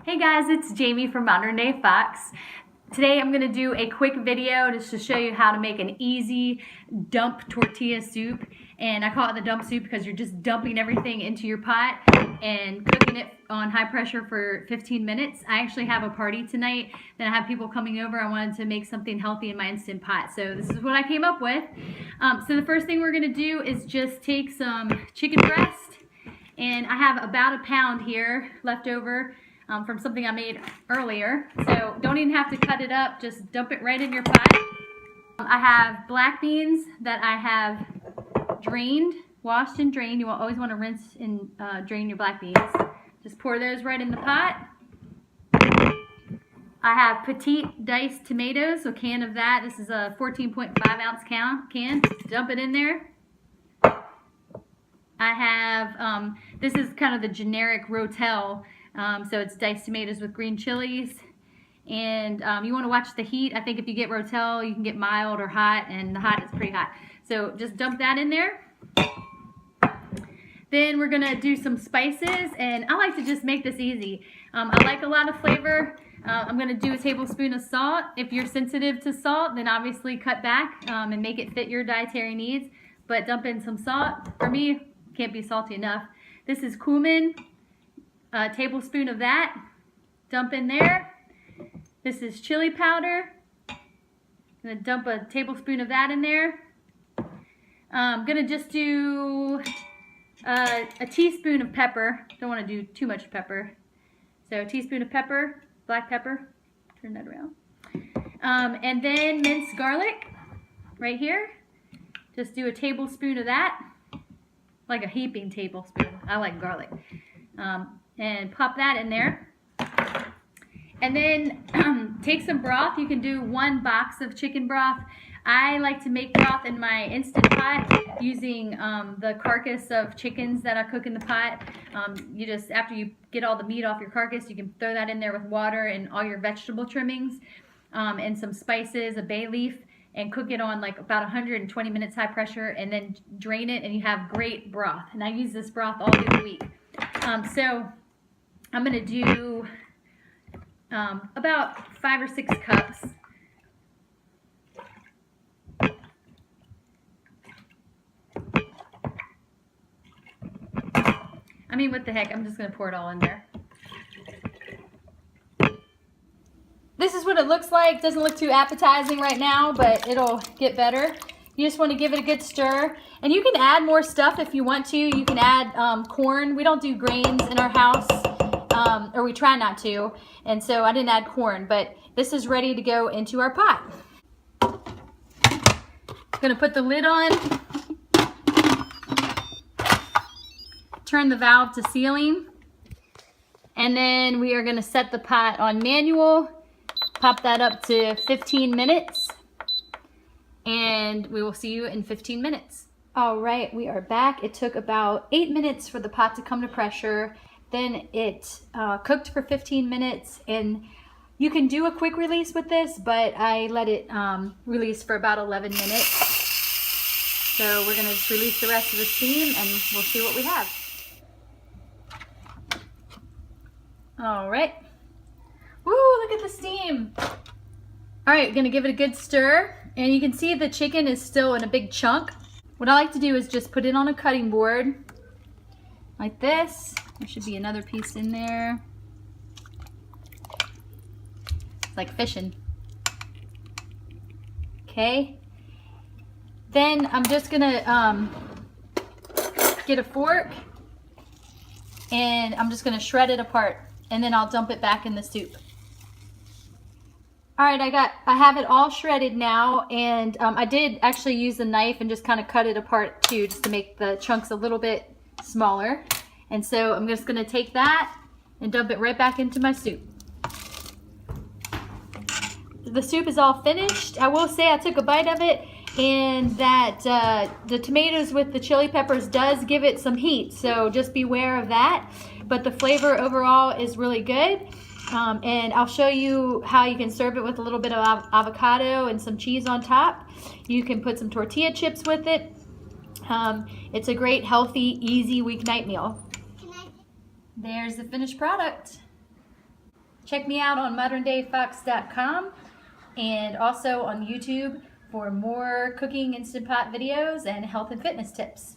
Hey guys, it's Jamie from Modern Day Fox. Today I'm going to do a quick video just to show you how to make an easy dump tortilla soup. And I call it the dump soup because you're just dumping everything into your pot and cooking it on high pressure for 15 minutes. I actually have a party tonight, then I have people coming over. I wanted to make something healthy in my Instant Pot, so this is what I came up with. So the first thing we're going to do is just take some chicken breast, and I have about a pound here left over from something I made earlier. So don't even have to cut it up, just dump it right in your pot. I have black beans that I have drained, washed and drained. You will always want to rinse and drain your black beans. Just pour those right in the pot. I have petite diced tomatoes, so a can of that. This is a 14.5 ounce can. Dump it in there. I have, this is kind of the generic rotel. So it's diced tomatoes with green chilies, and you want to watch the heat. I think if you get rotel, you can get mild or hot, and the hot is pretty hot. So just dump that in there. Then we're gonna do some spices, and I like to just make this easy. I like a lot of flavor. I'm gonna do a tablespoon of salt. If you're sensitive to salt, then obviously cut back and make it fit your dietary needs, but dump in some salt. For me, can't be salty enough. This is cumin. A tablespoon of that, dump in there. This is chili powder. I'm gonna dump a tablespoon of that in there. I'm gonna just do a teaspoon of pepper. Don't want to do too much pepper. So a teaspoon of pepper, black pepper. Turn that around. And then minced garlic right here. Just do a tablespoon of that, like a heaping tablespoon. I like garlic. And pop that in there. And then take some broth. You can do 1 box of chicken broth. I like to make broth in my Instant Pot using the carcass of chickens that I cook in the pot. You just, after you get all the meat off your carcass, you can throw that in there with water and all your vegetable trimmings and some spices, a bay leaf, and cook it on like about 120 minutes high pressure, and then drain it, and you have great broth. And I use this broth all through the week. So I'm going to do about 5 or 6 cups. I mean, what the heck, I'm just going to pour it all in there. This is what it looks like. Doesn't look too appetizing right now, but it'll get better. You just want to give it a good stir. And you can add more stuff if you want to. You can add corn. We don't do grains in our house, or we try not to. And so I didn't add corn, but this is ready to go into our pot. I'm going to put the lid on. Turn the valve to sealing. And then we are going to set the pot on manual. Pop that up to 15 minutes. And we will see you in 15 minutes. All right, we are back. It took about 8 minutes for the pot to come to pressure. Then it cooked for 15 minutes, and you can do a quick release with this, but I let it release for about 11 minutes. So we're gonna just release the rest of the steam, and we'll see what we have. All right. Woo, look at the steam. All right, gonna give it a good stir. And you can see the chicken is still in a big chunk. What I like to do is just put it on a cutting board like this. There should be another piece in there. It's like fishing. Okay. Then I'm just gonna get a fork, and I'm just gonna shred it apart, and then I'll dump it back in the soup. All right, I have it all shredded now, and I did actually use a knife and just kind of cut it apart too, just to make the chunks a little bit smaller. And so I'm just gonna take that and dump it right back into my soup. The soup is all finished. I will say I took a bite of it, and that the tomatoes with the chili peppers does give it some heat, so just beware of that. But the flavor overall is really good. And I'll show you how you can serve it with a little bit of avocado and some cheese on top. You can put some tortilla chips with it. It's a great, healthy, easy weeknight meal. There's the finished product. Check me out on moderndayfox.com and also on YouTube for more cooking Instant Pot videos and health and fitness tips.